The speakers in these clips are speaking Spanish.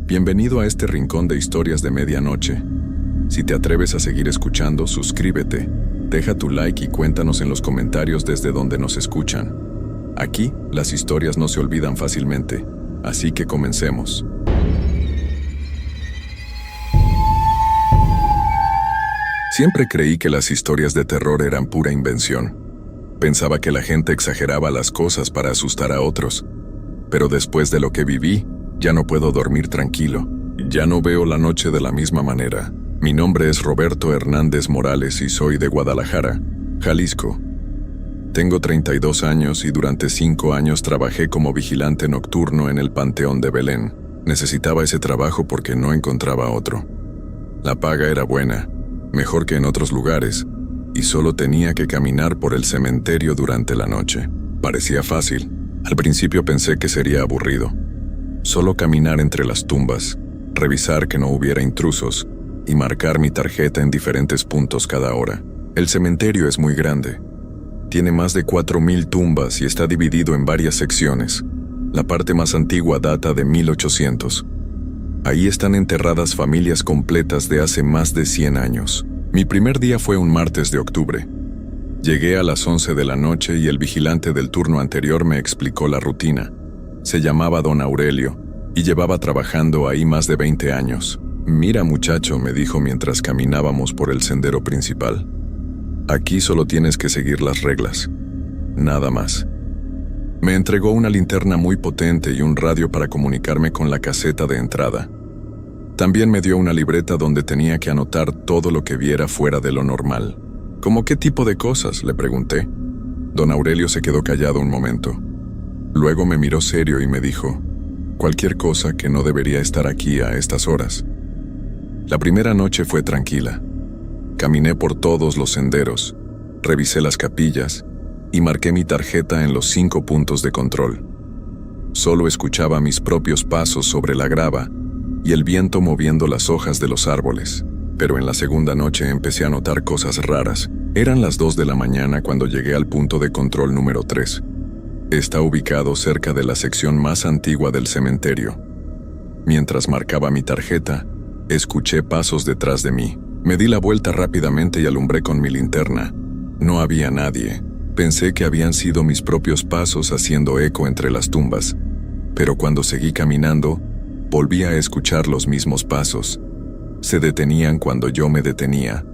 Bienvenido a este rincón de historias de medianoche. Si te atreves a seguir escuchando, suscríbete, deja tu like y cuéntanos en los comentarios desde donde nos escuchan. Aquí, las historias no se olvidan fácilmente, así que comencemos. Siempre creí que las historias de terror eran pura invención. Pensaba que la gente exageraba las cosas para asustar a otros. Pero después de lo que viví, ya no puedo dormir tranquilo. Ya no veo la noche de la misma manera. Mi nombre es Roberto Hernández Morales y soy de Guadalajara, Jalisco. Tengo 32 años y durante 5 años trabajé como vigilante nocturno en el Panteón de Belén. Necesitaba ese trabajo porque no encontraba otro. La paga era buena, mejor que en otros lugares, y solo tenía que caminar por el cementerio durante la noche. Parecía fácil. Al principio pensé que sería aburrido. Solo caminar entre las tumbas, revisar que no hubiera intrusos y marcar mi tarjeta en diferentes puntos cada hora. El cementerio es muy grande. Tiene más de 4,000 tumbas y está dividido en varias secciones. La parte más antigua data de 1800. Ahí están enterradas familias completas de hace más de 100 años. Mi primer día fue un martes de octubre. Llegué a las 11 de la noche y el vigilante del turno anterior me explicó la rutina. Se llamaba Don Aurelio y llevaba trabajando ahí más de 20 años. «Mira, muchacho», me dijo mientras caminábamos por el sendero principal. «Aquí solo tienes que seguir las reglas. Nada más». Me entregó una linterna muy potente y un radio para comunicarme con la caseta de entrada. También me dio una libreta donde tenía que anotar todo lo que viera fuera de lo normal. ¿Cómo qué tipo de cosas?, le pregunté. Don Aurelio se quedó callado un momento. Luego me miró serio y me dijo: «Cualquier cosa que no debería estar aquí a estas horas». La primera noche fue tranquila. Caminé por todos los senderos, revisé las capillas y marqué mi tarjeta en los 5 puntos de control. Solo escuchaba mis propios pasos sobre la grava y el viento moviendo las hojas de los árboles. Pero en la segunda noche empecé a notar cosas raras. Eran las 2 de la mañana cuando llegué al punto de control número 3. Está ubicado cerca de la sección más antigua del cementerio. Mientras marcaba mi tarjeta, escuché pasos detrás de mí. Me di la vuelta rápidamente y alumbré con mi linterna. No había nadie. Pensé que habían sido mis propios pasos haciendo eco entre las tumbas. Pero cuando seguí caminando, volví a escuchar los mismos pasos. Se detenían cuando yo me detenía.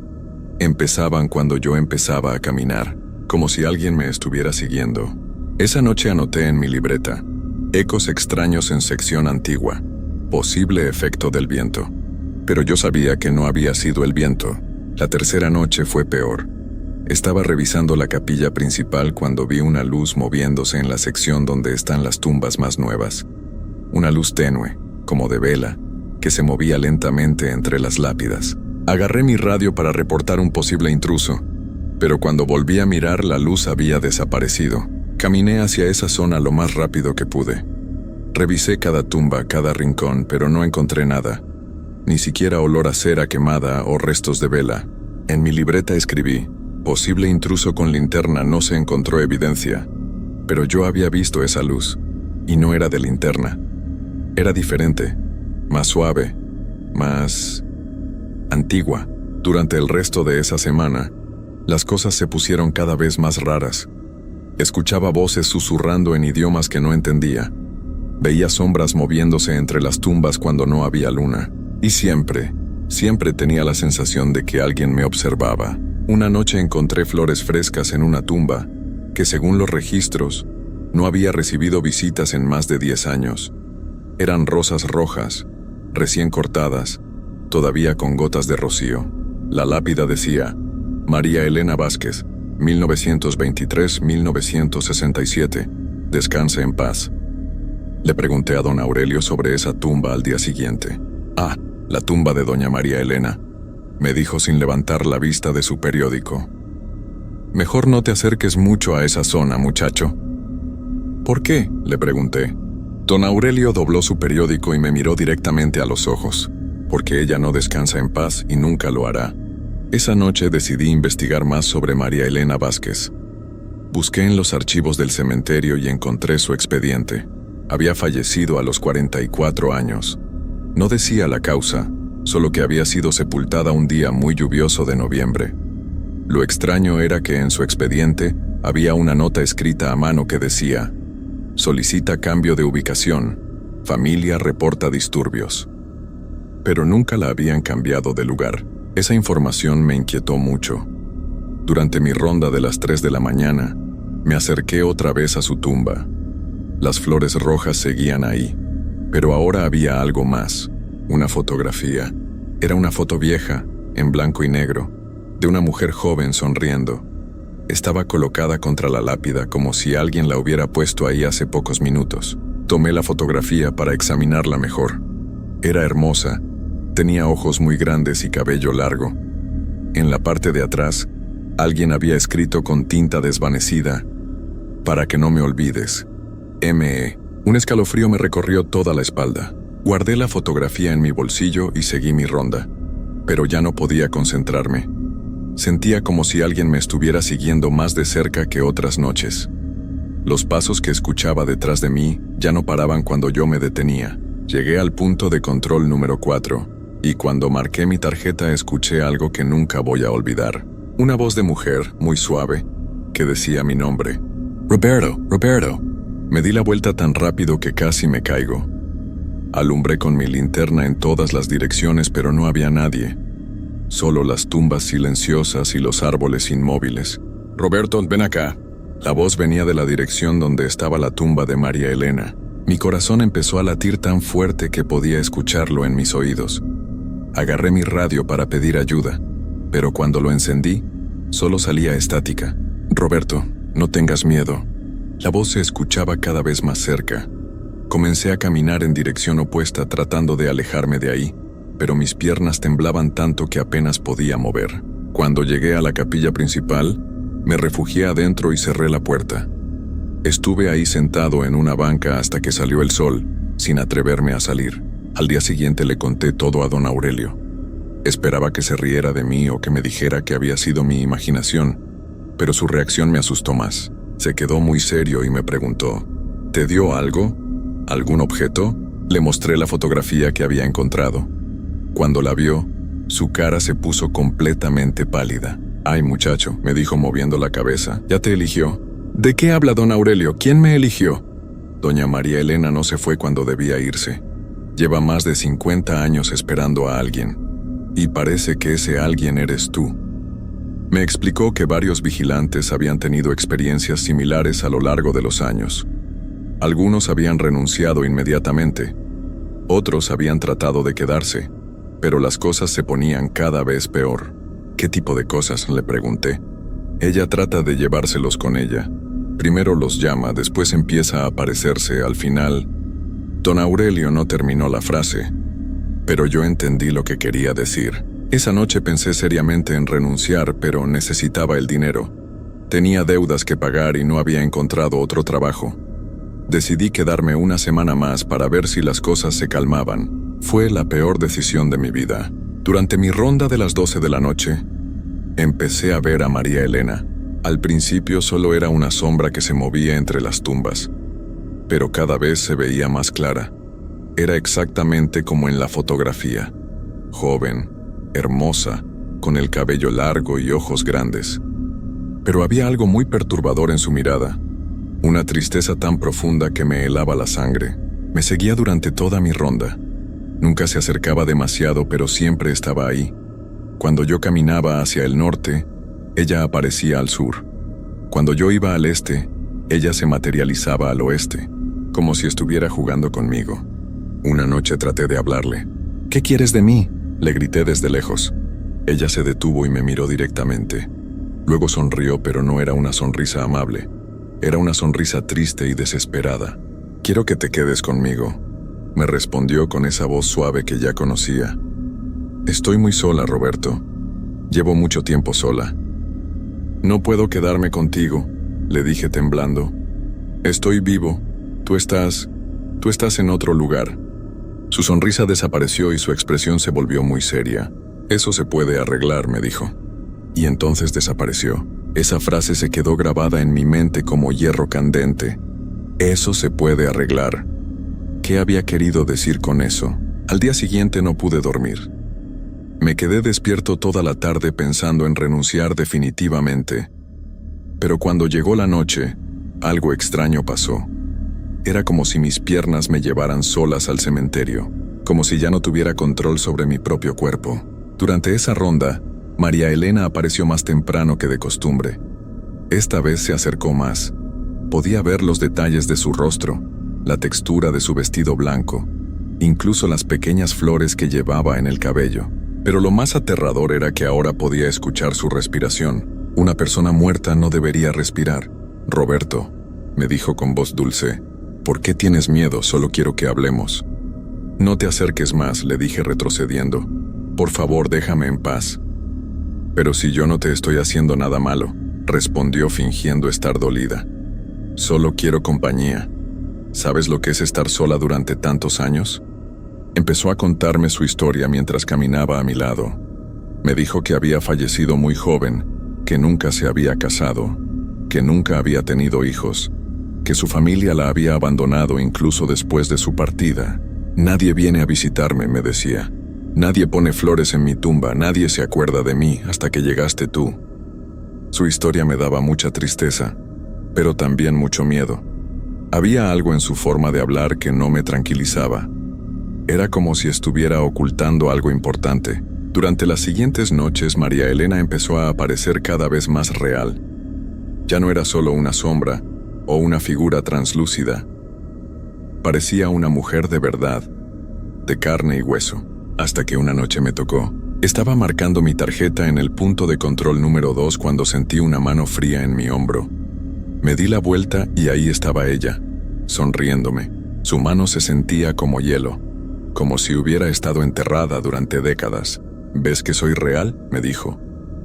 Empezaban cuando yo empezaba a caminar, como si alguien me estuviera siguiendo. Esa noche anoté en mi libreta: ecos extraños en sección antigua, posible efecto del viento. Pero yo sabía que no había sido el viento. La tercera noche fue peor. Estaba revisando la capilla principal cuando vi una luz moviéndose en la sección donde están las tumbas más nuevas. Una luz tenue, como de vela, que se movía lentamente entre las lápidas. Agarré mi radio para reportar un posible intruso, pero cuando volví a mirar la luz había desaparecido. Caminé hacia esa zona lo más rápido que pude. Revisé cada tumba, cada rincón, pero no encontré nada. Ni siquiera olor a cera quemada o restos de vela. En mi libreta escribí: «Posible intruso con linterna, no se encontró evidencia». Pero yo había visto esa luz, y no era de linterna. Era diferente. Más suave, más antigua. Durante el resto de esa semana, las cosas se pusieron cada vez más raras. Escuchaba voces susurrando en idiomas que no entendía. Veía sombras moviéndose entre las tumbas cuando no había luna. Y siempre tenía la sensación de que alguien me observaba. Una noche encontré flores frescas en una tumba que, según los registros, no había recibido visitas en más de 10 años. Eran rosas rojas, recién cortadas, todavía con gotas de rocío. La lápida decía: «María Elena Vázquez, 1923-1967. Descanse en paz». Le pregunté a don Aurelio sobre esa tumba al día siguiente. «Ah, la tumba de doña María Elena», me dijo sin levantar la vista de su periódico. «Mejor no te acerques mucho a esa zona, muchacho». «¿Por qué?», le pregunté. Don Aurelio dobló su periódico y me miró directamente a los ojos. «Porque ella no descansa en paz y nunca lo hará». Esa noche decidí investigar más sobre María Elena Vázquez. Busqué en los archivos del cementerio y encontré su expediente. Había fallecido a los 44 años. No decía la causa, solo que había sido sepultada un día muy lluvioso de noviembre. Lo extraño era que en su expediente había una nota escrita a mano que decía: solicita cambio de ubicación, familia reporta disturbios. Pero nunca la habían cambiado de lugar. Esa información me inquietó mucho. Durante mi ronda de las 3 de la mañana, me acerqué otra vez a su tumba. Las flores rojas seguían ahí, pero ahora había algo más, una fotografía. Era una foto vieja, en blanco y negro, de una mujer joven sonriendo. Estaba colocada contra la lápida como si alguien la hubiera puesto ahí hace pocos minutos. Tomé la fotografía para examinarla mejor. Era hermosa, tenía ojos muy grandes y cabello largo. En la parte de atrás, alguien había escrito con tinta desvanecida: para que no me olvides, M.E. Un escalofrío me recorrió toda la espalda. Guardé la fotografía en mi bolsillo y seguí mi ronda, pero ya no podía concentrarme. Sentía como si alguien me estuviera siguiendo más de cerca que otras noches. Los pasos que escuchaba detrás de mí ya no paraban cuando yo me detenía. Llegué al punto de control número 4, y cuando marqué mi tarjeta escuché algo que nunca voy a olvidar. Una voz de mujer, muy suave, que decía mi nombre. Roberto, Roberto. Me di la vuelta tan rápido que casi me caigo. Alumbré con mi linterna en todas las direcciones, pero no había nadie. Solo las tumbas silenciosas y los árboles inmóviles. Roberto, ven acá. La voz venía de la dirección donde estaba la tumba de María Elena. Mi corazón empezó a latir tan fuerte que podía escucharlo en mis oídos. Agarré mi radio para pedir ayuda, pero cuando lo encendí, solo salía estática. Roberto, no tengas miedo. La voz se escuchaba cada vez más cerca. Comencé a caminar en dirección opuesta tratando de alejarme de ahí, pero mis piernas temblaban tanto que apenas podía mover. Cuando llegué a la capilla principal, me refugié adentro y cerré la puerta. Estuve ahí sentado en una banca hasta que salió el sol, sin atreverme a salir. Al día siguiente le conté todo a don Aurelio. Esperaba que se riera de mí o que me dijera que había sido mi imaginación, pero su reacción me asustó más. Se quedó muy serio y me preguntó: ¿te dio algo? ¿Algún objeto? Le mostré la fotografía que había encontrado. Cuando la vio, su cara se puso completamente pálida. «Ay, muchacho», me dijo moviendo la cabeza, «ya te eligió». «¿De qué habla don Aurelio? ¿Quién me eligió?» Doña María Elena no se fue cuando debía irse. Lleva más de 50 años esperando a alguien. Y parece que ese alguien eres tú. Me explicó que varios vigilantes habían tenido experiencias similares a lo largo de los años. Algunos habían renunciado inmediatamente. Otros habían tratado de quedarse, pero las cosas se ponían cada vez peor. «¿Qué tipo de cosas?», le pregunté. «Ella trata de llevárselos con ella. Primero los llama, después empieza a aparecerse, al final...» Don Aurelio no terminó la frase, pero yo entendí lo que quería decir. Esa noche pensé seriamente en renunciar, pero necesitaba el dinero. Tenía deudas que pagar y no había encontrado otro trabajo. Decidí quedarme una semana más para ver si las cosas se calmaban. Fue la peor decisión de mi vida. Durante mi ronda de las 12 de la noche, empecé a ver a María Elena. Al principio solo era una sombra que se movía entre las tumbas, pero cada vez se veía más clara. Era exactamente como en la fotografía. Joven, hermosa, con el cabello largo y ojos grandes. Pero había algo muy perturbador en su mirada. Una tristeza tan profunda que me helaba la sangre. Me seguía durante toda mi ronda. Nunca se acercaba demasiado, pero siempre estaba ahí. Cuando yo caminaba hacia el norte, ella aparecía al sur. Cuando yo iba al este, ella se materializaba al oeste, como si estuviera jugando conmigo. Una noche traté de hablarle. «¿Qué quieres de mí?», le grité desde lejos. Ella se detuvo y me miró directamente. Luego sonrió, pero no era una sonrisa amable. Era una sonrisa triste y desesperada. «Quiero que te quedes conmigo», me respondió con esa voz suave que ya conocía. «Estoy muy sola, Roberto. Llevo mucho tiempo sola». «No puedo quedarme contigo», le dije temblando. «Estoy vivo. Tú estás en otro lugar». Su sonrisa desapareció y su expresión se volvió muy seria. «Eso se puede arreglar», me dijo. Y entonces desapareció. Esa frase se quedó grabada en mi mente como hierro candente. «Eso se puede arreglar». ¿Qué había querido decir con eso? Al día siguiente no pude dormir. Me quedé despierto toda la tarde pensando en renunciar definitivamente. Pero cuando llegó la noche, algo extraño pasó. Era como si mis piernas me llevaran solas al cementerio, como si ya no tuviera control sobre mi propio cuerpo. Durante esa ronda, María Elena apareció más temprano que de costumbre. Esta vez se acercó más. Podía ver los detalles de su rostro, la textura de su vestido blanco, incluso las pequeñas flores que llevaba en el cabello. Pero lo más aterrador era que ahora podía escuchar su respiración. Una persona muerta no debería respirar. «Roberto», me dijo con voz dulce, «¿por qué tienes miedo? Solo quiero que hablemos». «No te acerques más», le dije retrocediendo. «Por favor, déjame en paz». «Pero si yo no te estoy haciendo nada malo», respondió fingiendo estar dolida. «Solo quiero compañía. ¿Sabes lo que es estar sola durante tantos años?». Empezó a contarme su historia mientras caminaba a mi lado. Me dijo que había fallecido muy joven, que nunca se había casado, que nunca había tenido hijos, que su familia la había abandonado incluso después de su partida. «Nadie viene a visitarme», me decía. «Nadie pone flores en mi tumba, nadie se acuerda de mí hasta que llegaste tú». Su historia me daba mucha tristeza, pero también mucho miedo. Había algo en su forma de hablar que no me tranquilizaba. Era como si estuviera ocultando algo importante. Durante las siguientes noches, María Elena empezó a aparecer cada vez más real. Ya no era solo una sombra o una figura translúcida. Parecía una mujer de verdad, de carne y hueso, hasta que una noche me tocó. Estaba marcando mi tarjeta en el punto de control número 2 cuando sentí una mano fría en mi hombro. Me di la vuelta y ahí estaba ella, sonriéndome. Su mano se sentía como hielo, como si hubiera estado enterrada durante décadas. «¿Ves que soy real?», me dijo.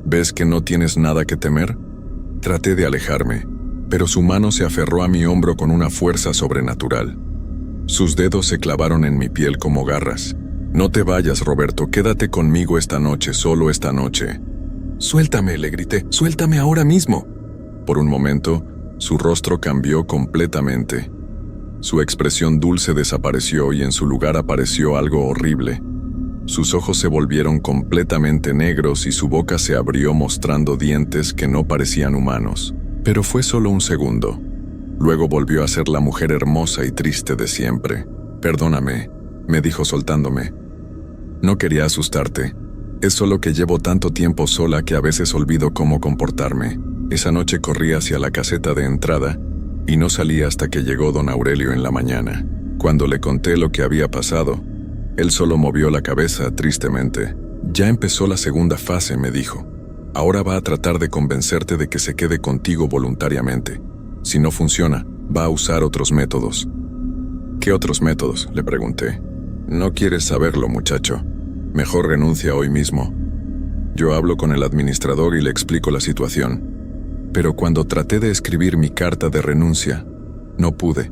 «¿Ves que no tienes nada que temer?». Traté de alejarme, pero su mano se aferró a mi hombro con una fuerza sobrenatural. Sus dedos se clavaron en mi piel como garras. «No te vayas, Roberto, quédate conmigo esta noche, solo esta noche». «Suéltame», le grité, «suéltame ahora mismo». Por un momento, su rostro cambió completamente. Su expresión dulce desapareció y en su lugar apareció algo horrible. Sus ojos se volvieron completamente negros y su boca se abrió mostrando dientes que no parecían humanos. Pero fue solo un segundo. Luego volvió a ser la mujer hermosa y triste de siempre. «Perdóname», me dijo soltándome. «No quería asustarte. Es solo que llevo tanto tiempo sola que a veces olvido cómo comportarme». Esa noche corrí hacia la caseta de entrada y no salí hasta que llegó don Aurelio en la mañana. Cuando le conté lo que había pasado, él solo movió la cabeza tristemente. «Ya empezó la segunda fase», me dijo. «Ahora va a tratar de convencerte de que se quede contigo voluntariamente. Si no funciona, va a usar otros métodos». «¿Qué otros métodos?», le pregunté. «No quieres saberlo, muchacho. Mejor renuncia hoy mismo». Yo hablo con el administrador y le explico la situación. Pero cuando traté de escribir mi carta de renuncia, no pude.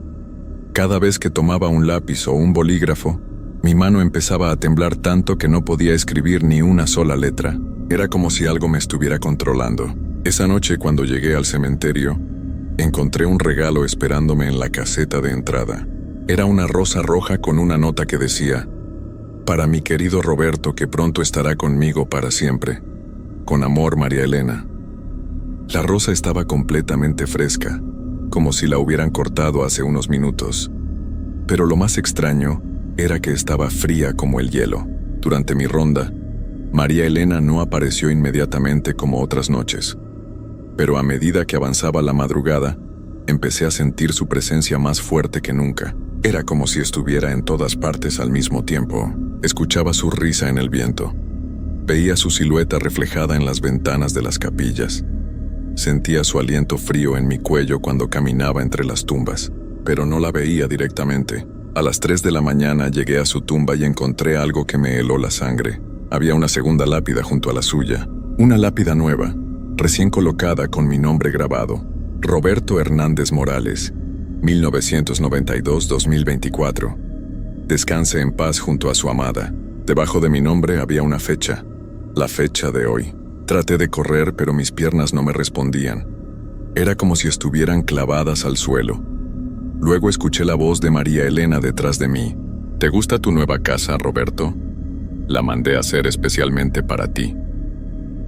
Cada vez que tomaba un lápiz o un bolígrafo, mi mano empezaba a temblar tanto que no podía escribir ni una sola letra. Era como si algo me estuviera controlando. Esa noche, cuando llegué al cementerio, encontré un regalo esperándome en la caseta de entrada. Era una rosa roja con una nota que decía: «Para mi querido Roberto, que pronto estará conmigo para siempre. Con amor, María Elena». La rosa estaba completamente fresca, como si la hubieran cortado hace unos minutos. Pero lo más extraño era que estaba fría como el hielo. Durante mi ronda, María Elena no apareció inmediatamente como otras noches. Pero a medida que avanzaba la madrugada, empecé a sentir su presencia más fuerte que nunca. Era como si estuviera en todas partes al mismo tiempo. Escuchaba su risa en el viento. Veía su silueta reflejada en las ventanas de las capillas. Sentía su aliento frío en mi cuello cuando caminaba entre las tumbas, pero no la veía directamente. A las 3 de la mañana llegué a su tumba y encontré algo que me heló la sangre. Había una segunda lápida junto a la suya, una lápida nueva, recién colocada con mi nombre grabado: Roberto Hernández Morales, 1992-2024. Descanse en paz junto a su amada. Debajo de mi nombre había una fecha, la fecha de hoy. Traté de correr, pero mis piernas no me respondían. Era como si estuvieran clavadas al suelo. Luego escuché la voz de María Elena detrás de mí. ¿Te gusta tu nueva casa, Roberto? La mandé a hacer especialmente para ti.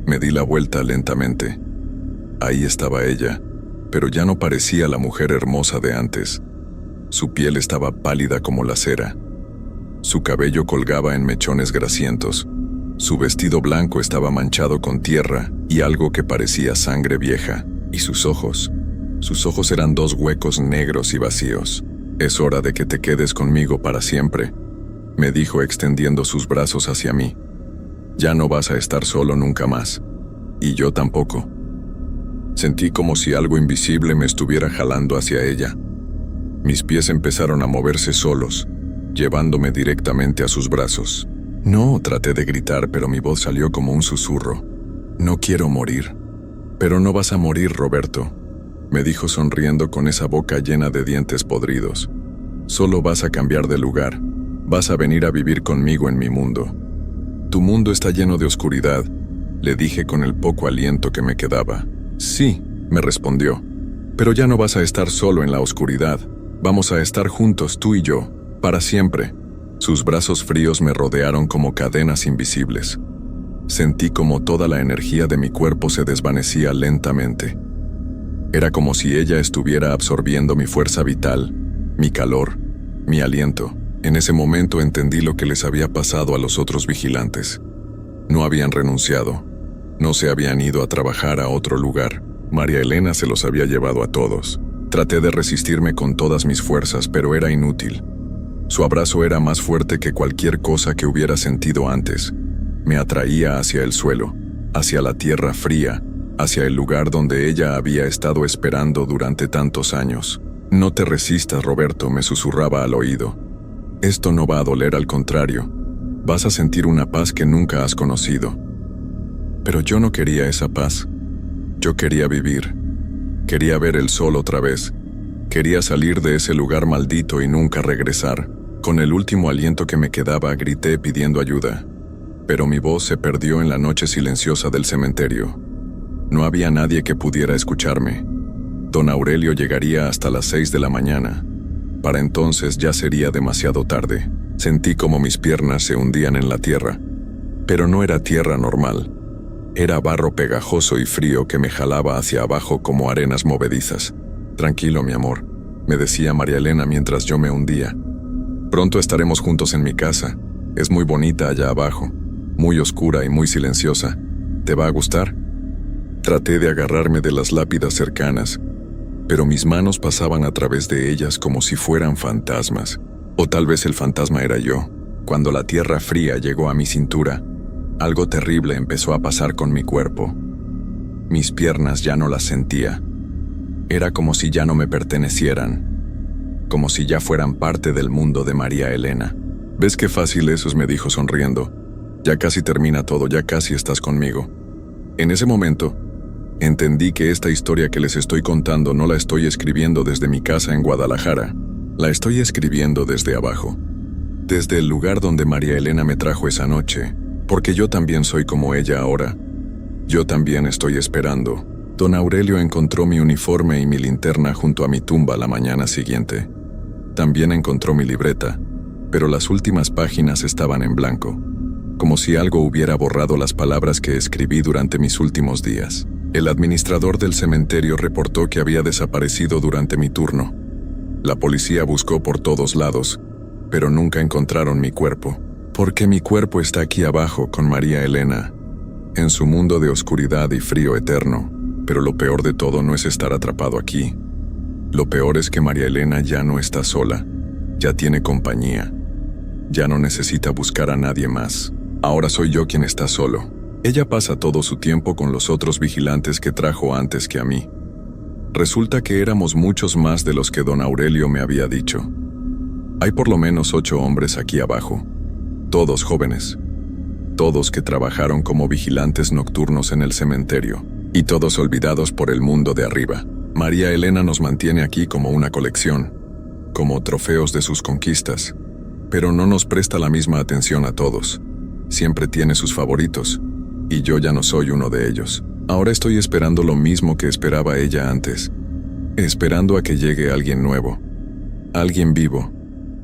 Me di la vuelta lentamente. Ahí estaba ella, pero ya no parecía la mujer hermosa de antes. Su piel estaba pálida como la cera. Su cabello colgaba en mechones grasientos. Su vestido blanco estaba manchado con tierra y algo que parecía sangre vieja. Y sus ojos eran dos huecos negros y vacíos. «Es hora de que te quedes conmigo para siempre», me dijo extendiendo sus brazos hacia mí. «Ya no vas a estar solo nunca más. Y yo tampoco». Sentí como si algo invisible me estuviera jalando hacia ella. Mis pies empezaron a moverse solos, llevándome directamente a sus brazos. «No», traté de gritar, pero mi voz salió como un susurro. «No quiero morir». «Pero no vas a morir, Roberto», me dijo sonriendo con esa boca llena de dientes podridos. «Solo vas a cambiar de lugar. Vas a venir a vivir conmigo en mi mundo». «Tu mundo está lleno de oscuridad», le dije con el poco aliento que me quedaba. «Sí», me respondió, «pero ya no vas a estar solo en la oscuridad. Vamos a estar juntos, tú y yo, para siempre». Sus brazos fríos me rodearon como cadenas invisibles. Sentí como toda la energía de mi cuerpo se desvanecía lentamente. Era como si ella estuviera absorbiendo mi fuerza vital, mi calor, mi aliento. En ese momento entendí lo que les había pasado a los otros vigilantes. No habían renunciado. No se habían ido a trabajar a otro lugar. María Elena se los había llevado a todos. Traté de resistirme con todas mis fuerzas, pero era inútil. Su abrazo era más fuerte que cualquier cosa que hubiera sentido antes. Me atraía hacia el suelo, hacia la tierra fría, hacia el lugar donde ella había estado esperando durante tantos años. «No te resistas, Roberto», me susurraba al oído. «Esto no va a doler, al contrario. Vas a sentir una paz que nunca has conocido». Pero yo no quería esa paz. Yo quería vivir. Quería ver el sol otra vez. Quería salir de ese lugar maldito y nunca regresar. Con el último aliento que me quedaba, grité pidiendo ayuda. Pero mi voz se perdió en la noche silenciosa del cementerio. No había nadie que pudiera escucharme. Don Aurelio llegaría hasta las 6 de la mañana. Para entonces ya sería demasiado tarde. Sentí como mis piernas se hundían en la tierra. Pero no era tierra normal. Era barro pegajoso y frío que me jalaba hacia abajo como arenas movedizas. «Tranquilo, mi amor», me decía María Elena mientras yo me hundía. «Pronto estaremos juntos en mi casa. Es muy bonita allá abajo, muy oscura y muy silenciosa. ¿Te va a gustar?» Traté de agarrarme de las lápidas cercanas, pero mis manos pasaban a través de ellas como si fueran fantasmas. O tal vez el fantasma era yo. Cuando la tierra fría llegó a mi cintura, algo terrible empezó a pasar con mi cuerpo. Mis piernas ya no las sentía. Era como si ya no me pertenecieran, como si ya fueran parte del mundo de María Elena. «¿Ves qué fácil eso es?», me dijo sonriendo. «Ya casi termina todo, ya casi estás conmigo». En ese momento, entendí que esta historia que les estoy contando no la estoy escribiendo desde mi casa en Guadalajara. La estoy escribiendo desde abajo, desde el lugar donde María Elena me trajo esa noche, porque yo también soy como ella ahora. Yo también estoy esperando. Don Aurelio encontró mi uniforme y mi linterna junto a mi tumba la mañana siguiente. También encontró mi libreta, pero las últimas páginas estaban en blanco, como si algo hubiera borrado las palabras que escribí durante mis últimos días. El administrador del cementerio reportó que había desaparecido durante mi turno. La policía buscó por todos lados, pero nunca encontraron mi cuerpo. Porque mi cuerpo está aquí abajo con María Elena, en su mundo de oscuridad y frío eterno. Pero lo peor de todo no es estar atrapado aquí. Lo peor es que María Elena ya no está sola, ya tiene compañía. Ya no necesita buscar a nadie más. Ahora soy yo quien está solo. Ella pasa todo su tiempo con los otros vigilantes que trajo antes que a mí. Resulta que éramos muchos más de los que don Aurelio me había dicho. Hay por lo menos 8 hombres aquí abajo, todos jóvenes, todos que trabajaron como vigilantes nocturnos en el cementerio, y todos olvidados por el mundo de arriba. María Elena nos mantiene aquí como una colección, como trofeos de sus conquistas, pero no nos presta la misma atención a todos. Siempre tiene sus favoritos, y yo ya no soy uno de ellos. Ahora estoy esperando lo mismo que esperaba ella antes, esperando a que llegue alguien nuevo, alguien vivo,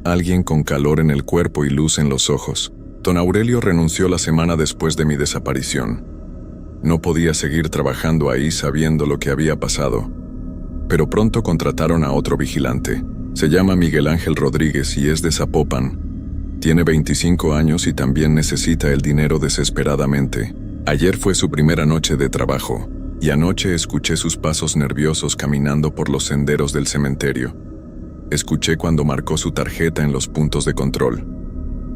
alguien con calor en el cuerpo y luz en los ojos. Don Aurelio renunció la semana después de mi desaparición. No podía seguir trabajando ahí sabiendo lo que había pasado. Pero pronto contrataron a otro vigilante. Se llama Miguel Ángel Rodríguez y es de Zapopan. Tiene 25 años y también necesita el dinero desesperadamente. Ayer fue su primera noche de trabajo, y anoche escuché sus pasos nerviosos caminando por los senderos del cementerio. Escuché cuando marcó su tarjeta en los puntos de control.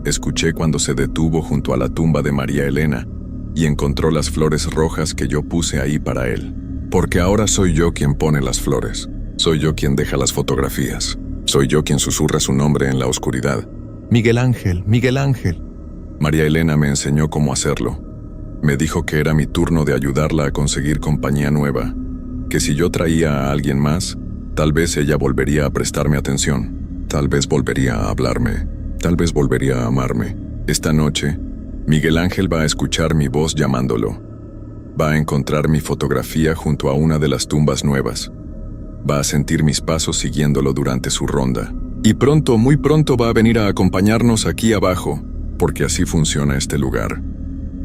Escuché cuando se detuvo junto a la tumba de María Elena y encontró las flores rojas que yo puse ahí para él. Porque ahora soy yo quien pone las flores. Soy yo quien deja las fotografías. Soy yo quien susurra su nombre en la oscuridad. Miguel Ángel, Miguel Ángel. María Elena me enseñó cómo hacerlo. Me dijo que era mi turno de ayudarla a conseguir compañía nueva, que si yo traía a alguien más, tal vez ella volvería a prestarme atención, tal vez volvería a hablarme, tal vez volvería a amarme. Esta noche, Miguel Ángel va a escuchar mi voz llamándolo. Va a encontrar mi fotografía junto a una de las tumbas nuevas. Va a sentir mis pasos siguiéndolo durante su ronda. Y pronto, muy pronto va a venir a acompañarnos aquí abajo, porque así funciona este lugar.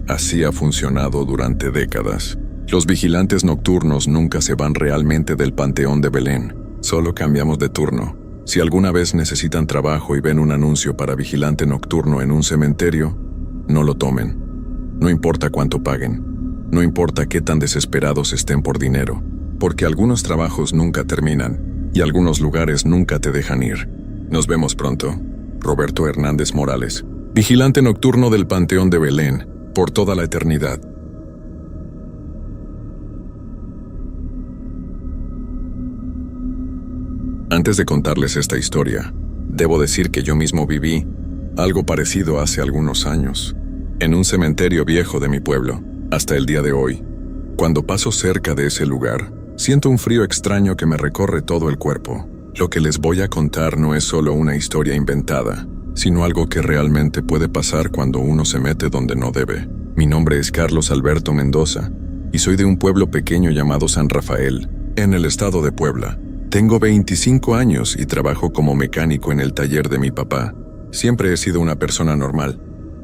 Así ha funcionado durante décadas. Los vigilantes nocturnos nunca se van realmente del Panteón de Belén, solo cambiamos de turno. Si alguna vez necesitan trabajo y ven un anuncio para vigilante nocturno en un cementerio, no lo tomen. No importa cuánto paguen, no importa qué tan desesperados estén por dinero, porque algunos trabajos nunca terminan y algunos lugares nunca te dejan ir. Nos vemos pronto. Roberto Hernández Morales, vigilante nocturno del Panteón de Belén, por toda la eternidad. Antes de contarles esta historia, debo decir que yo mismo viví algo parecido hace algunos años, en un cementerio viejo de mi pueblo, hasta el día de hoy. Cuando paso cerca de ese lugar, siento un frío extraño que me recorre todo el cuerpo. Lo que les voy a contar no es solo una historia inventada, sino algo que realmente puede pasar cuando uno se mete donde no debe. Mi nombre es Carlos Alberto Mendoza, y soy de un pueblo pequeño llamado San Rafael, en el estado de Puebla. Tengo 25 años y trabajo como mecánico en el taller de mi papá. Siempre he sido una persona normal,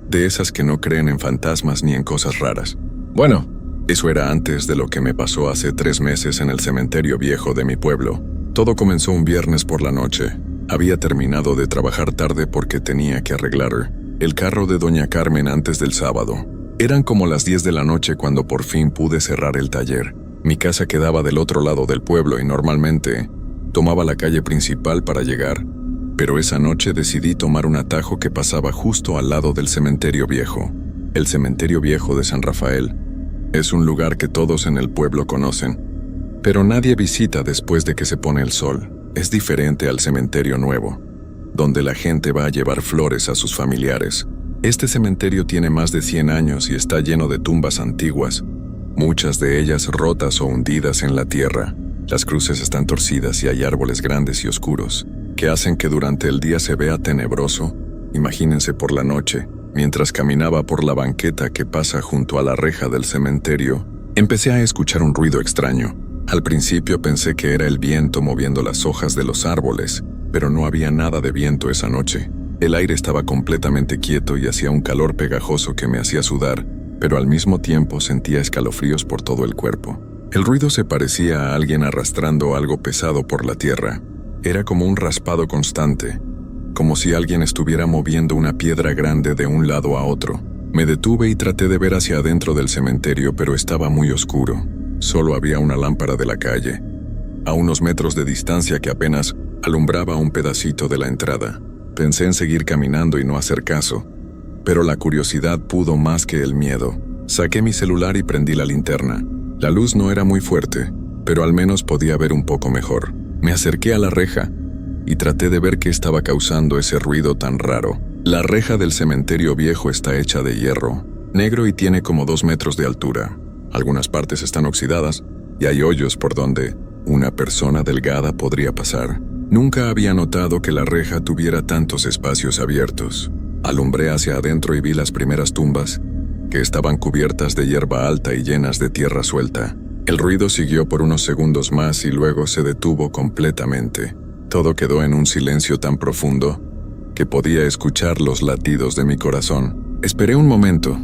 de esas que no creen en fantasmas ni en cosas raras. Bueno, eso era antes de lo que me pasó hace 3 meses en el cementerio viejo de mi pueblo. Todo comenzó un viernes por la noche. Había terminado de trabajar tarde porque tenía que arreglar el carro de doña Carmen antes del sábado. Eran como las 10 de la noche cuando por fin pude cerrar el taller. Mi casa quedaba del otro lado del pueblo y normalmente tomaba la calle principal para llegar, pero esa noche decidí tomar un atajo que pasaba justo al lado del cementerio viejo. El cementerio viejo de San Rafael es un lugar que todos en el pueblo conocen, pero nadie visita después de que se pone el sol. Es diferente al cementerio nuevo, donde la gente va a llevar flores a sus familiares. Este cementerio tiene más de 100 años y está lleno de tumbas antiguas, muchas de ellas rotas o hundidas en la tierra. Las cruces están torcidas y hay árboles grandes y oscuros, que hacen que durante el día se vea tenebroso. Imagínense por la noche, mientras caminaba por la banqueta que pasa junto a la reja del cementerio, empecé a escuchar un ruido extraño. Al principio pensé que era el viento moviendo las hojas de los árboles, pero no había nada de viento esa noche. El aire estaba completamente quieto y hacía un calor pegajoso que me hacía sudar, pero al mismo tiempo sentía escalofríos por todo el cuerpo. El ruido se parecía a alguien arrastrando algo pesado por la tierra. Era como un raspado constante, como si alguien estuviera moviendo una piedra grande de un lado a otro. Me detuve y traté de ver hacia adentro del cementerio, pero estaba muy oscuro. Solo había una lámpara de la calle, a unos metros de distancia que apenas alumbraba un pedacito de la entrada. Pensé en seguir caminando y no hacer caso, pero la curiosidad pudo más que el miedo. Saqué mi celular y prendí la linterna. La luz no era muy fuerte, pero al menos podía ver un poco mejor. Me acerqué a la reja y traté de ver qué estaba causando ese ruido tan raro. La reja del cementerio viejo está hecha de hierro, negro y tiene como 2 metros de altura. Algunas partes están oxidadas y hay hoyos por donde una persona delgada podría pasar. Nunca había notado que la reja tuviera tantos espacios abiertos. Alumbré hacia adentro y vi las primeras tumbas, que estaban cubiertas de hierba alta y llenas de tierra suelta. El ruido siguió por unos segundos más y luego se detuvo completamente. Todo quedó en un silencio tan profundo que podía escuchar los latidos de mi corazón. Esperé un momento,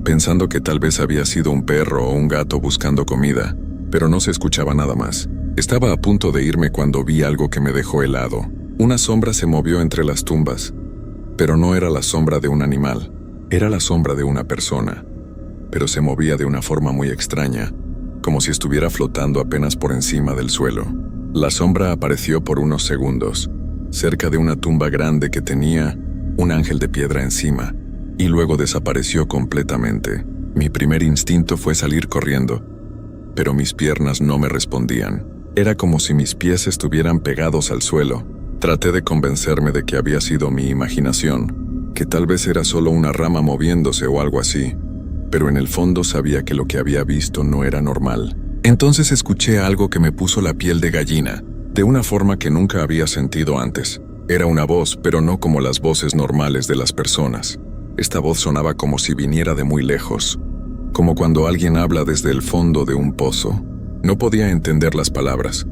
pensando que tal vez había sido un perro o un gato buscando comida, pero no se escuchaba nada más. Estaba a punto de irme cuando vi algo que me dejó helado. Una sombra se movió entre las tumbas, pero no era la sombra de un animal, era la sombra de una persona, pero se movía de una forma muy extraña, como si estuviera flotando apenas por encima del suelo. La sombra apareció por unos segundos, cerca de una tumba grande que tenía un ángel de piedra encima, y luego desapareció completamente. Mi primer instinto fue salir corriendo, pero mis piernas no me respondían. Era como si mis pies estuvieran pegados al suelo. Traté de convencerme de que había sido mi imaginación, que tal vez era solo una rama moviéndose o algo así, pero en el fondo sabía que lo que había visto no era normal. Entonces escuché algo que me puso la piel de gallina, de una forma que nunca había sentido antes. Era una voz, pero no como las voces normales de las personas. Esta voz sonaba como si viniera de muy lejos, como cuando alguien habla desde el fondo de un pozo. No podía entender las palabras,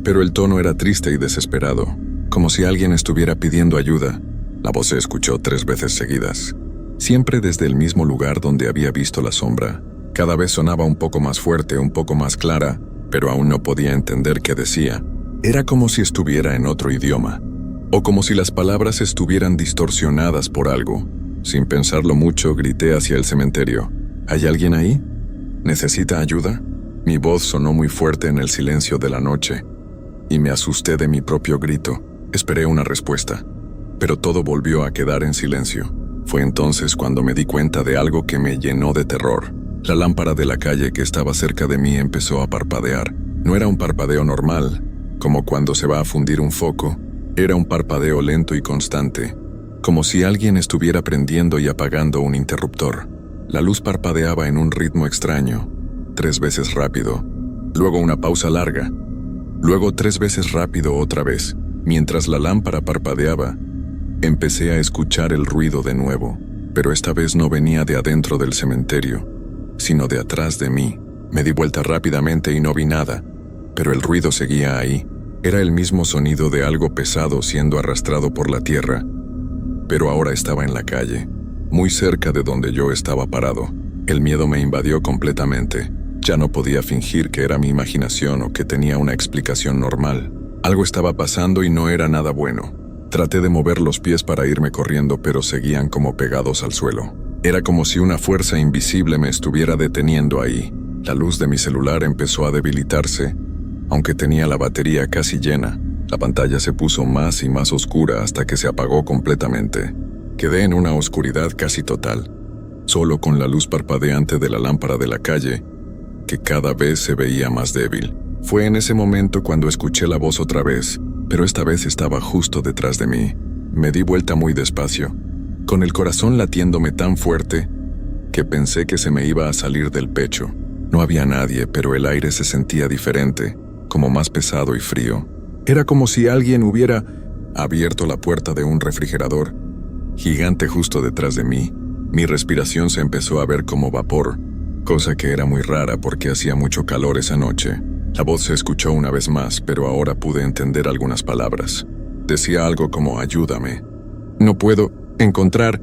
pero el tono era triste y desesperado, como si alguien estuviera pidiendo ayuda. La voz se escuchó 3 veces seguidas, siempre desde el mismo lugar donde había visto la sombra. Cada vez sonaba un poco más fuerte, un poco más clara, pero aún no podía entender qué decía. Era como si estuviera en otro idioma, o como si las palabras estuvieran distorsionadas por algo. Sin pensarlo mucho, grité hacia el cementerio. ¿Hay alguien ahí? ¿Necesita ayuda? Mi voz sonó muy fuerte en el silencio de la noche, y me asusté de mi propio grito. Esperé una respuesta, pero todo volvió a quedar en silencio. Fue entonces cuando me di cuenta de algo que me llenó de terror. La lámpara de la calle que estaba cerca de mí empezó a parpadear. No era un parpadeo normal, como cuando se va a fundir un foco. Era un parpadeo lento y constante, como si alguien estuviera prendiendo y apagando un interruptor. La luz parpadeaba en un ritmo extraño, 3 veces rápido, luego una pausa larga, luego 3 veces rápido otra vez. Mientras la lámpara parpadeaba, empecé a escuchar el ruido de nuevo, pero esta vez no venía de adentro del cementerio, sino de atrás de mí. Me di vuelta rápidamente y no vi nada, pero el ruido seguía ahí. Era el mismo sonido de algo pesado siendo arrastrado por la tierra, pero ahora estaba en la calle, muy cerca de donde yo estaba parado. El miedo me invadió completamente. Ya no podía fingir que era mi imaginación o que tenía una explicación normal. Algo estaba pasando y no era nada bueno. Traté de mover los pies para irme corriendo, pero seguían como pegados al suelo. Era como si una fuerza invisible me estuviera deteniendo ahí. La luz de mi celular empezó a debilitarse, aunque tenía la batería casi llena. La pantalla se puso más y más oscura hasta que se apagó completamente. Quedé en una oscuridad casi total, solo con la luz parpadeante de la lámpara de la calle, que cada vez se veía más débil. Fue en ese momento cuando escuché la voz otra vez, pero esta vez estaba justo detrás de mí. Me di vuelta muy despacio, con el corazón latiéndome tan fuerte que pensé que se me iba a salir del pecho. No había nadie, pero el aire se sentía diferente, como más pesado y frío. Era como si alguien hubiera abierto la puerta de un refrigerador gigante justo detrás de mí. Mi respiración se empezó a ver como vapor, cosa que era muy rara porque hacía mucho calor esa noche. La voz se escuchó una vez más, pero ahora pude entender algunas palabras. Decía algo como ayúdame. No puedo encontrar,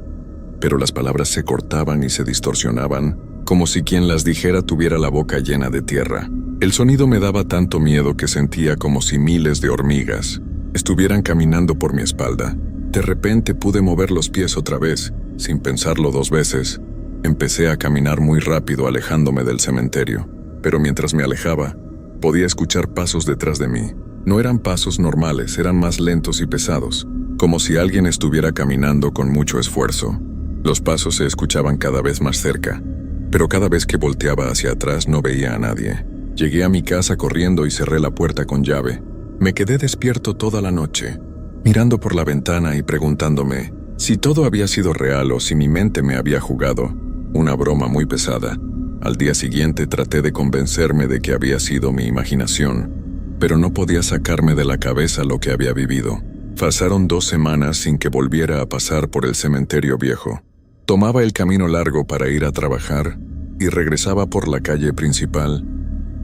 pero las palabras se cortaban y se distorsionaban, como si quien las dijera tuviera la boca llena de tierra. El sonido me daba tanto miedo que sentía como si miles de hormigas estuvieran caminando por mi espalda. De repente pude mover los pies otra vez, sin pensarlo 2 veces. Empecé a caminar muy rápido alejándome del cementerio, pero mientras me alejaba, podía escuchar pasos detrás de mí. No eran pasos normales, eran más lentos y pesados, como si alguien estuviera caminando con mucho esfuerzo. Los pasos se escuchaban cada vez más cerca, pero cada vez que volteaba hacia atrás no veía a nadie. Llegué a mi casa corriendo y cerré la puerta con llave. Me quedé despierto toda la noche, mirando por la ventana y preguntándome si todo había sido real o si mi mente me había jugado una broma muy pesada. Al día siguiente traté de convencerme de que había sido mi imaginación, pero no podía sacarme de la cabeza lo que había vivido. Pasaron 2 semanas sin que volviera a pasar por el cementerio viejo. Tomaba el camino largo para ir a trabajar y regresaba por la calle principal,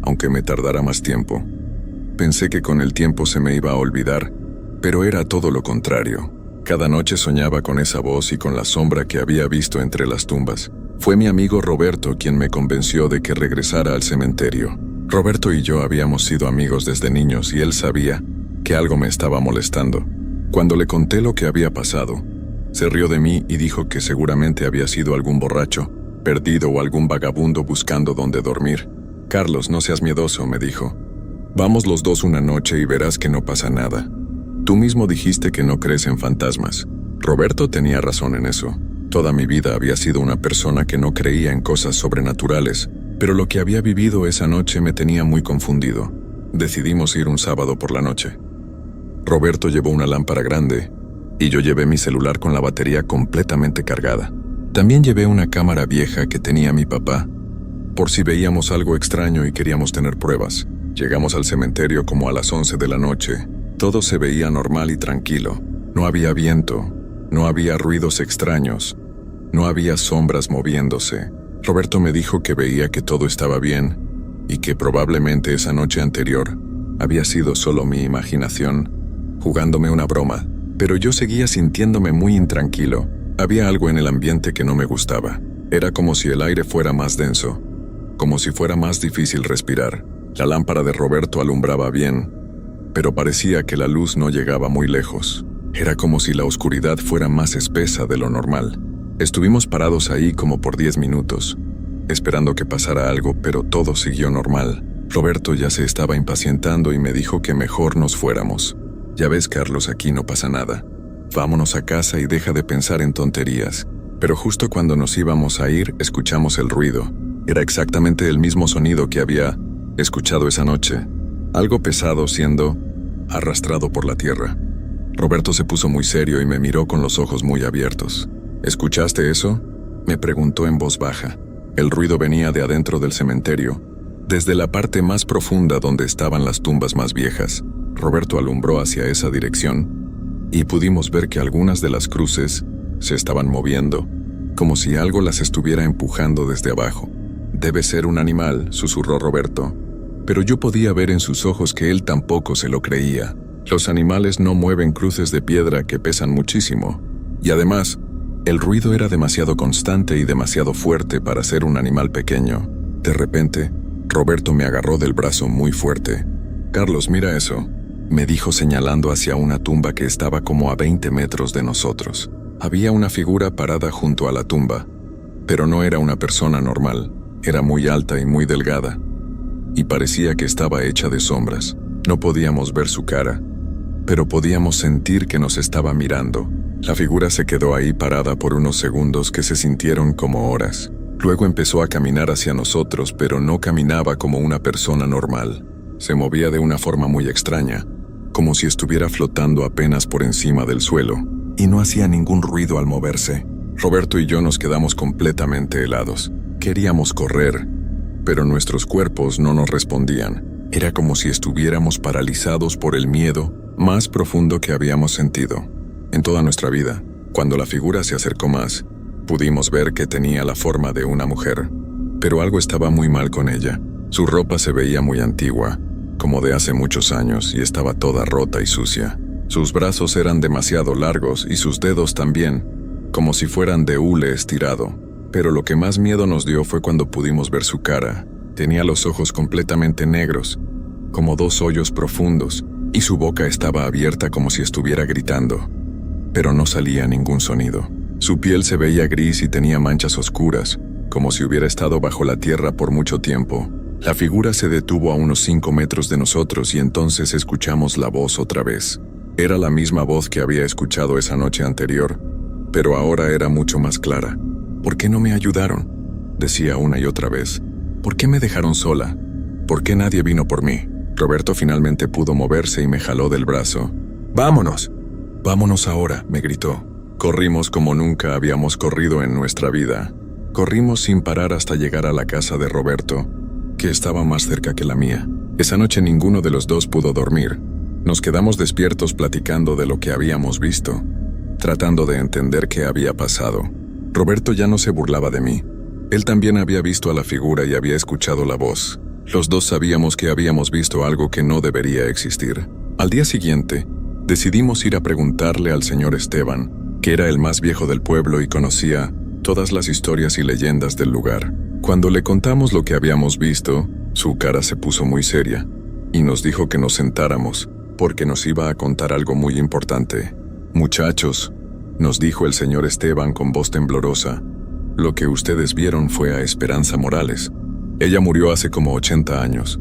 aunque me tardara más tiempo. Pensé que con el tiempo se me iba a olvidar, pero era todo lo contrario. Cada noche soñaba con esa voz y con la sombra que había visto entre las tumbas. Fue mi amigo Roberto quien me convenció de que regresara al cementerio. Roberto y yo habíamos sido amigos desde niños y él sabía que algo me estaba molestando. Cuando le conté lo que había pasado, se rió de mí y dijo que seguramente había sido algún borracho, perdido o algún vagabundo buscando dónde dormir. «Carlos, no seas miedoso», me dijo. «Vamos los dos una noche y verás que no pasa nada. Tú mismo dijiste que no crees en fantasmas». Roberto tenía razón en eso. Toda mi vida había sido una persona que no creía en cosas sobrenaturales, pero lo que había vivido esa noche me tenía muy confundido. Decidimos ir un sábado por la noche. Roberto llevó una lámpara grande y yo llevé mi celular con la batería completamente cargada. También llevé una cámara vieja que tenía mi papá, por si veíamos algo extraño y queríamos tener pruebas. Llegamos al cementerio como a las 11 de la noche. Todo se veía normal y tranquilo. No había viento, no había ruidos extraños, no había sombras moviéndose. Roberto me dijo que veía que todo estaba bien y que probablemente esa noche anterior había sido solo mi imaginación, jugándome una broma. Pero yo seguía sintiéndome muy intranquilo. Había algo en el ambiente que no me gustaba. Era como si el aire fuera más denso, como si fuera más difícil respirar. La lámpara de Roberto alumbraba bien, pero parecía que la luz no llegaba muy lejos. Era como si la oscuridad fuera más espesa de lo normal. Estuvimos parados ahí como por 10 minutos, esperando que pasara algo, pero todo siguió normal. Roberto ya se estaba impacientando y me dijo que mejor nos fuéramos. «Ya ves, Carlos, aquí no pasa nada. Vámonos a casa y deja de pensar en tonterías». Pero justo cuando nos íbamos a ir, escuchamos el ruido. Era exactamente el mismo sonido que había escuchado esa noche. Algo pesado siendo arrastrado por la tierra. Roberto se puso muy serio y me miró con los ojos muy abiertos. «¿Escuchaste eso?», me preguntó en voz baja. El ruido venía de adentro del cementerio, desde la parte más profunda donde estaban las tumbas más viejas. Roberto alumbró hacia esa dirección y pudimos ver que algunas de las cruces se estaban moviendo, como si algo las estuviera empujando desde abajo. «Debe ser un animal», susurró Roberto, pero yo podía ver en sus ojos que él tampoco se lo creía. Los animales no mueven cruces de piedra que pesan muchísimo, y además, el ruido era demasiado constante y demasiado fuerte para ser un animal pequeño. De repente, Roberto me agarró del brazo muy fuerte. «Carlos, mira eso», me dijo señalando hacia una tumba que estaba como a 20 metros de nosotros. Había una figura parada junto a la tumba, pero no era una persona normal. Era muy alta y muy delgada, y parecía que estaba hecha de sombras. No podíamos ver su cara, pero podíamos sentir que nos estaba mirando. La figura se quedó ahí parada por unos segundos que se sintieron como horas. Luego empezó a caminar hacia nosotros, pero no caminaba como una persona normal. Se movía de una forma muy extraña, como si estuviera flotando apenas por encima del suelo, y no hacía ningún ruido al moverse. Roberto y yo nos quedamos completamente helados. Queríamos correr, pero nuestros cuerpos no nos respondían. Era como si estuviéramos paralizados por el miedo más profundo que habíamos sentido en toda nuestra vida. Cuando la figura se acercó más, pudimos ver que tenía la forma de una mujer, pero algo estaba muy mal con ella. Su ropa se veía muy antigua, como de hace muchos años, y estaba toda rota y sucia. Sus brazos eran demasiado largos y sus dedos también, como si fueran de hule estirado. Pero lo que más miedo nos dio fue cuando pudimos ver su cara. Tenía los ojos completamente negros, como 2 hoyos profundos, y su boca estaba abierta como si estuviera gritando, pero no salía ningún sonido. Su piel se veía gris y tenía manchas oscuras, como si hubiera estado bajo la tierra por mucho tiempo. La figura se detuvo a unos 5 metros de nosotros y entonces escuchamos la voz otra vez. Era la misma voz que había escuchado esa noche anterior, pero ahora era mucho más clara. «¿Por qué no me ayudaron?», decía una y otra vez. «¿Por qué me dejaron sola? ¿Por qué nadie vino por mí?». Roberto finalmente pudo moverse y me jaló del brazo. «¡Vámonos! ¡Vámonos ahora!», me gritó. Corrimos como nunca habíamos corrido en nuestra vida. Corrimos sin parar hasta llegar a la casa de Roberto, que estaba más cerca que la mía. Esa noche ninguno de los dos pudo dormir. Nos quedamos despiertos platicando de lo que habíamos visto, tratando de entender qué había pasado. Roberto ya no se burlaba de mí. Él también había visto a la figura y había escuchado la voz. Los dos sabíamos que habíamos visto algo que no debería existir. Al día siguiente, Decidimos ir a preguntarle al señor Esteban, que era el más viejo del pueblo y conocía todas las historias y leyendas del lugar. Cuando le contamos lo que habíamos visto, su cara se puso muy seria y nos dijo que nos sentáramos porque nos iba a contar algo muy importante. «Muchachos», nos dijo el señor Esteban con voz temblorosa, «lo que ustedes vieron fue a Esperanza Morales. Ella murió hace como 80 años,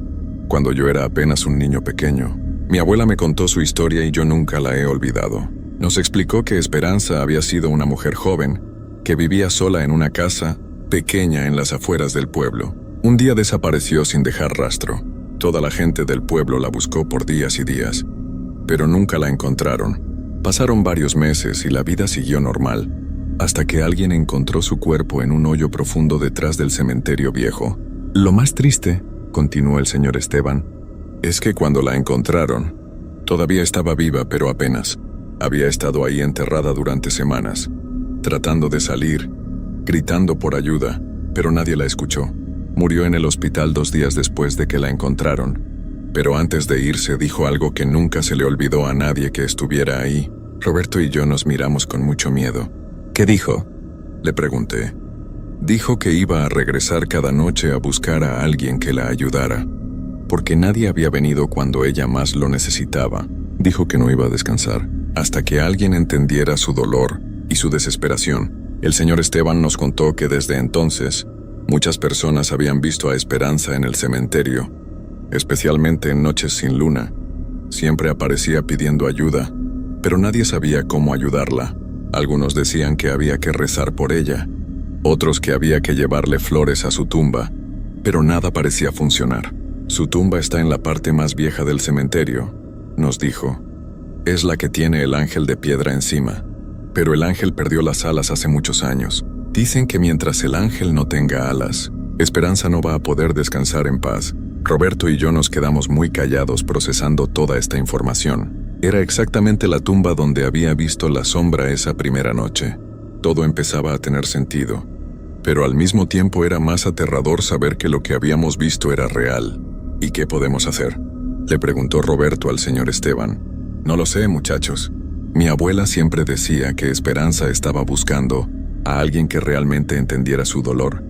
cuando yo era apenas un niño pequeño. Mi abuela me contó su historia y yo nunca la he olvidado. Nos explicó que Esperanza había sido una mujer joven, que vivía sola en una casa pequeña en las afueras del pueblo. Un día desapareció sin dejar rastro. Toda la gente del pueblo la buscó por días y días, pero nunca la encontraron. Pasaron varios meses y la vida siguió normal, hasta que alguien encontró su cuerpo en un hoyo profundo detrás del cementerio viejo. Lo más triste», continuó el señor Esteban, «es que cuando la encontraron, todavía estaba viva, pero apenas. Había estado ahí enterrada durante semanas, tratando de salir, gritando por ayuda, pero nadie la escuchó. Murió en el hospital 2 días después de que la encontraron, pero antes de irse dijo algo que nunca se le olvidó a nadie que estuviera ahí». Roberto y yo nos miramos con mucho miedo. «¿Qué dijo?», le pregunté. «Dijo que iba a regresar cada noche a buscar a alguien que la ayudara, porque nadie había venido cuando ella más lo necesitaba. Dijo que no iba a descansar hasta que alguien entendiera su dolor y su desesperación». El señor Esteban nos contó que desde entonces, muchas personas habían visto a Esperanza en el cementerio, especialmente en noches sin luna. Siempre aparecía pidiendo ayuda, pero nadie sabía cómo ayudarla. Algunos decían que había que rezar por ella, otros que había que llevarle flores a su tumba, pero nada parecía funcionar. «Su tumba está en la parte más vieja del cementerio», nos dijo. «Es la que tiene el ángel de piedra encima, pero el ángel perdió las alas hace muchos años. Dicen que mientras el ángel no tenga alas, Esperanza no va a poder descansar en paz». Roberto y yo nos quedamos muy callados procesando toda esta información. Era exactamente la tumba donde había visto la sombra esa primera noche. Todo empezaba a tener sentido, pero al mismo tiempo era más aterrador saber que lo que habíamos visto era real. «¿Y qué podemos hacer?», le preguntó Roberto al señor Esteban. «No lo sé, muchachos. Mi abuela siempre decía que Esperanza estaba buscando a alguien que realmente entendiera su dolor,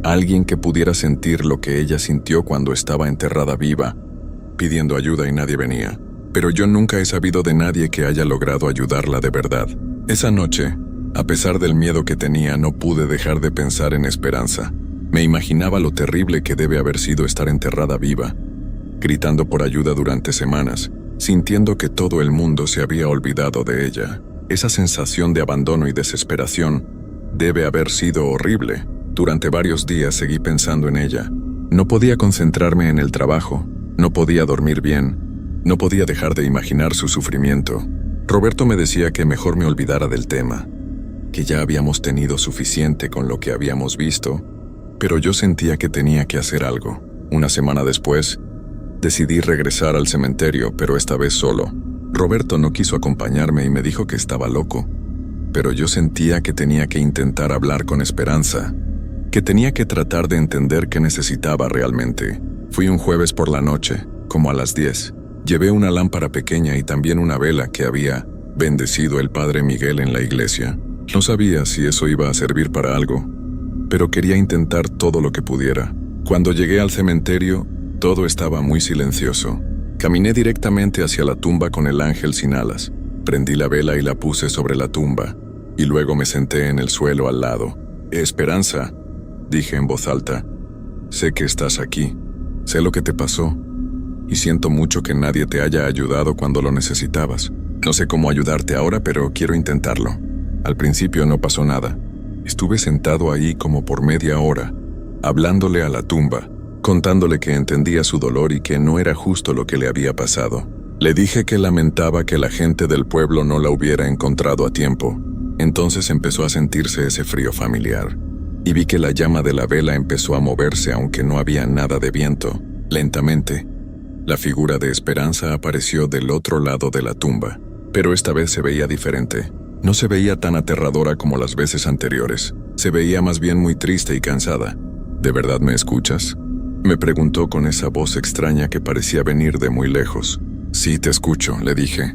alguien que pudiera sentir lo que ella sintió cuando estaba enterrada viva, pidiendo ayuda y nadie venía. Pero yo nunca he sabido de nadie que haya logrado ayudarla de verdad. Esa noche, a pesar del miedo que tenía, no pude dejar de pensar en Esperanza. Me imaginaba lo terrible que debe haber sido estar enterrada viva, gritando por ayuda durante semanas, sintiendo que todo el mundo se había olvidado de ella. Esa sensación de abandono y desesperación debe haber sido horrible. Durante varios días seguí pensando en ella. No podía concentrarme en el trabajo, no podía dormir bien, no podía dejar de imaginar su sufrimiento. Roberto me decía que mejor me olvidara del tema, que ya habíamos tenido suficiente con lo que habíamos visto, pero yo sentía que tenía que hacer algo. Una semana después, decidí regresar al cementerio, pero esta vez solo. Roberto no quiso acompañarme y me dijo que estaba loco, pero yo sentía que tenía que intentar hablar con Esperanza, que tenía que tratar de entender qué necesitaba realmente. Fui un jueves por la noche, como a las 10. Llevé una lámpara pequeña y también una vela que había bendecido el padre Miguel en la iglesia. No sabía si eso iba a servir para algo, pero quería intentar todo lo que pudiera. Cuando llegué al cementerio, todo estaba muy silencioso. Caminé directamente hacia la tumba con el ángel sin alas. Prendí la vela y la puse sobre la tumba, y luego me senté en el suelo al lado. «Esperanza», dije en voz alta, «sé que estás aquí, sé lo que te pasó, y siento mucho que nadie te haya ayudado cuando lo necesitabas. No sé cómo ayudarte ahora, pero quiero intentarlo». Al principio no pasó nada. Estuve sentado ahí como por media hora, hablándole a la tumba, contándole que entendía su dolor y que no era justo lo que le había pasado. Le dije que lamentaba que la gente del pueblo no la hubiera encontrado a tiempo. Entonces empezó a sentirse ese frío familiar, y vi que la llama de la vela empezó a moverse aunque no había nada de viento. Lentamente, la figura de Esperanza apareció del otro lado de la tumba, pero esta vez se veía diferente. No se veía tan aterradora como las veces anteriores. Se veía más bien muy triste y cansada. «¿De verdad me escuchas?», me preguntó con esa voz extraña que parecía venir de muy lejos. «Sí, te escucho», le dije.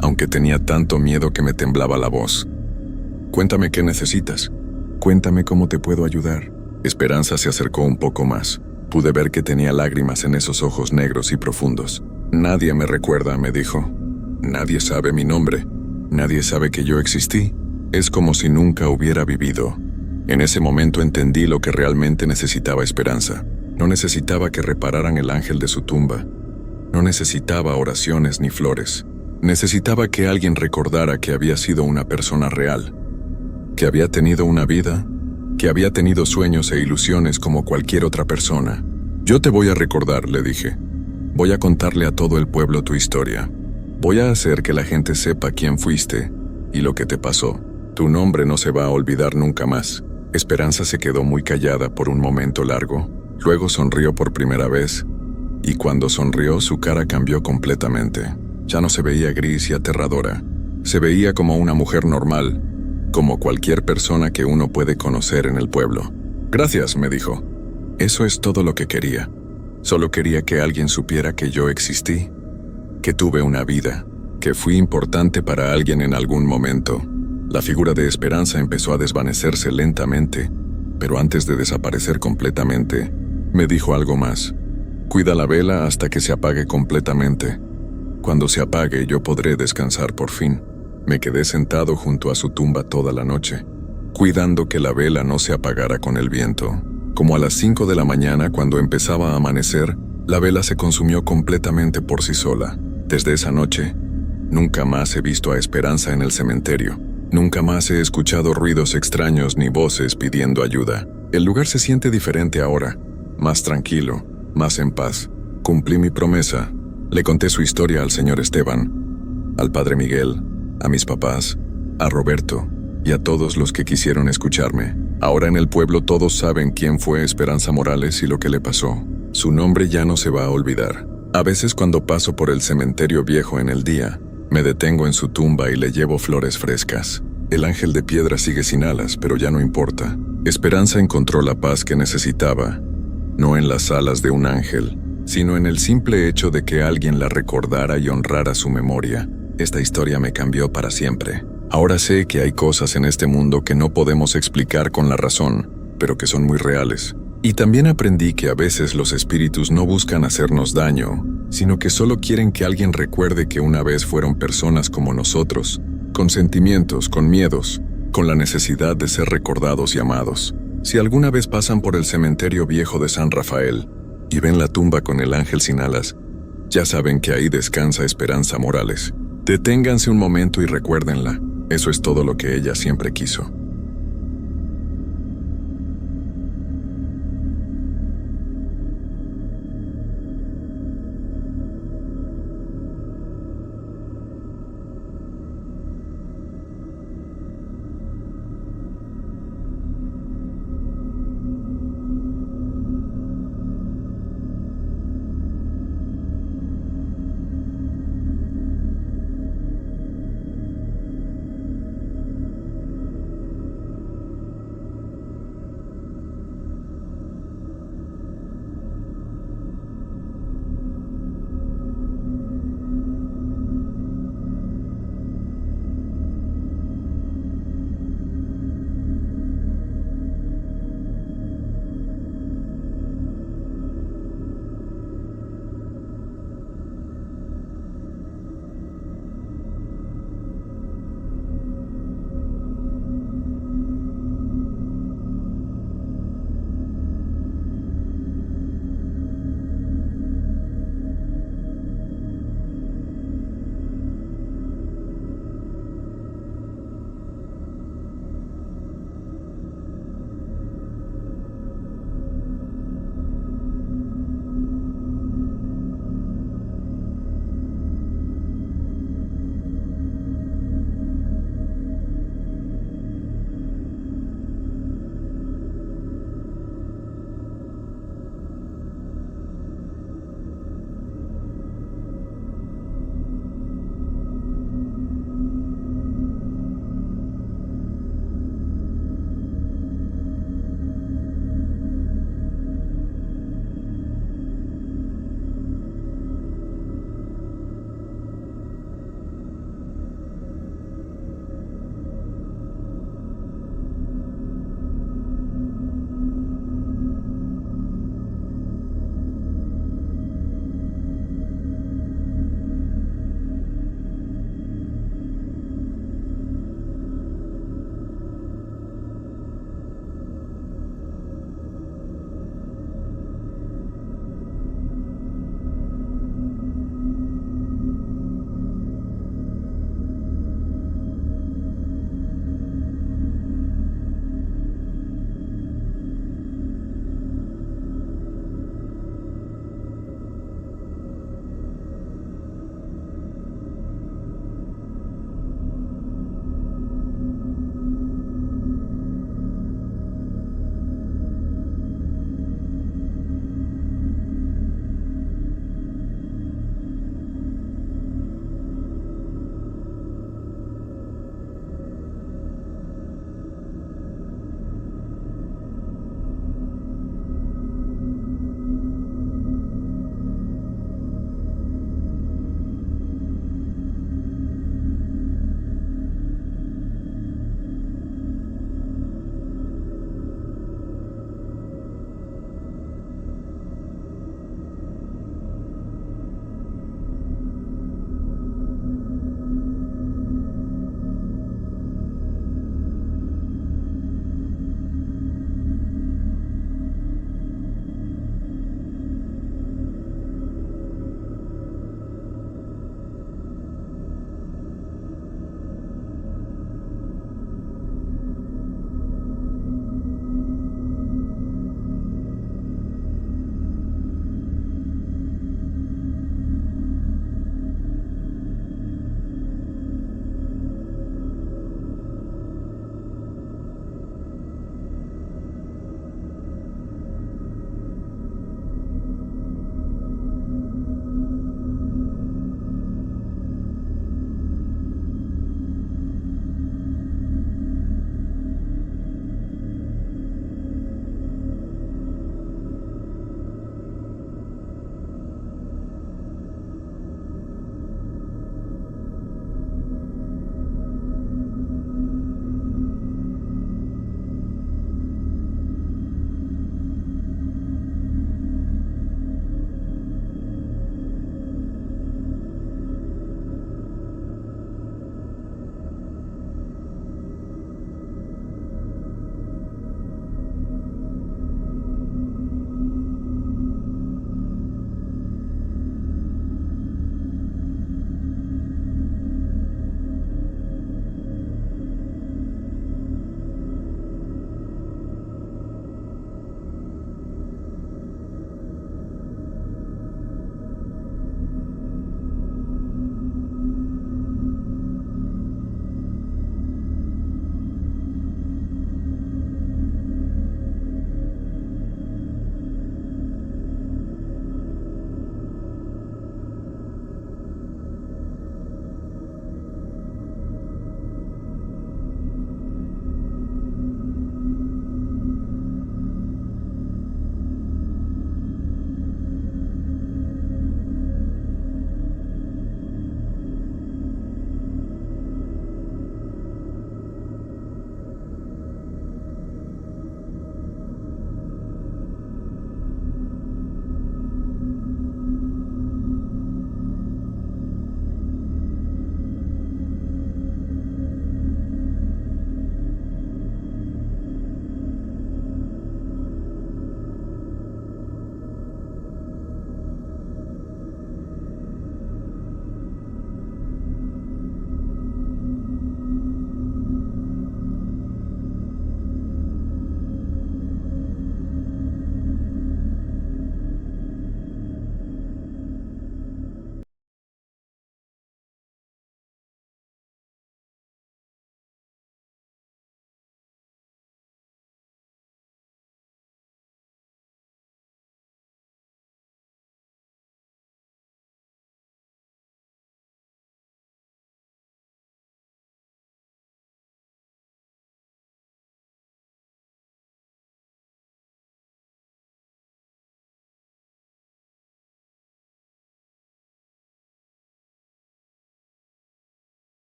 aunque tenía tanto miedo que me temblaba la voz. «Cuéntame qué necesitas. Cuéntame cómo te puedo ayudar». Esperanza se acercó un poco más. Pude ver que tenía lágrimas en esos ojos negros y profundos. «Nadie me recuerda», me dijo. «Nadie sabe mi nombre. Nadie sabe que yo existí. Es como si nunca hubiera vivido». En ese momento entendí lo que realmente necesitaba Esperanza. No necesitaba que repararan el ángel de su tumba. No necesitaba oraciones ni flores. Necesitaba que alguien recordara que había sido una persona real, que había tenido una vida, que había tenido sueños e ilusiones como cualquier otra persona. «Yo te voy a recordar», le dije. «Voy a contarle a todo el pueblo tu historia. Voy a hacer que la gente sepa quién fuiste y lo que te pasó. Tu nombre no se va a olvidar nunca más». Esperanza se quedó muy callada por un momento largo, luego sonrió por primera vez, y cuando sonrió su cara cambió completamente. Ya no se veía gris y aterradora. Se veía como una mujer normal, como cualquier persona que uno puede conocer en el pueblo. «Gracias», me dijo. «Eso es todo lo que quería. Solo quería que alguien supiera que yo existí, que tuve una vida, que fui importante para alguien en algún momento». La figura de Esperanza empezó a desvanecerse lentamente, pero antes de desaparecer completamente, me dijo algo más. «Cuida la vela hasta que se apague completamente. Cuando se apague, yo podré descansar por fin». Me quedé sentado junto a su tumba toda la noche, cuidando que la vela no se apagara con el viento. Como a las 5 de la mañana, cuando empezaba a amanecer, la vela se consumió completamente por sí sola. Desde esa noche, nunca más he visto a Esperanza en el cementerio. Nunca más he escuchado ruidos extraños ni voces pidiendo ayuda. El lugar se siente diferente ahora, más tranquilo, más en paz. Cumplí mi promesa. Le conté su historia al señor Esteban, al padre Miguel, a mis papás, a Roberto y a todos los que quisieron escucharme. Ahora en el pueblo todos saben quién fue Esperanza Morales y lo que le pasó. Su nombre ya no se va a olvidar. A veces cuando paso por el cementerio viejo en el día, me detengo en su tumba y le llevo flores frescas. El ángel de piedra sigue sin alas, pero ya no importa. Esperanza encontró la paz que necesitaba, no en las alas de un ángel, sino en el simple hecho de que alguien la recordara y honrara su memoria. Esta historia me cambió para siempre. Ahora sé que hay cosas en este mundo que no podemos explicar con la razón, pero que son muy reales. Y también aprendí que a veces los espíritus no buscan hacernos daño, sino que solo quieren que alguien recuerde que una vez fueron personas como nosotros, con sentimientos, con miedos, con la necesidad de ser recordados y amados. Si alguna vez pasan por el cementerio viejo de San Rafael y ven la tumba con el ángel sin alas, ya saben que ahí descansa Esperanza Morales. Deténganse un momento y recuérdenla. Eso es todo lo que ella siempre quiso.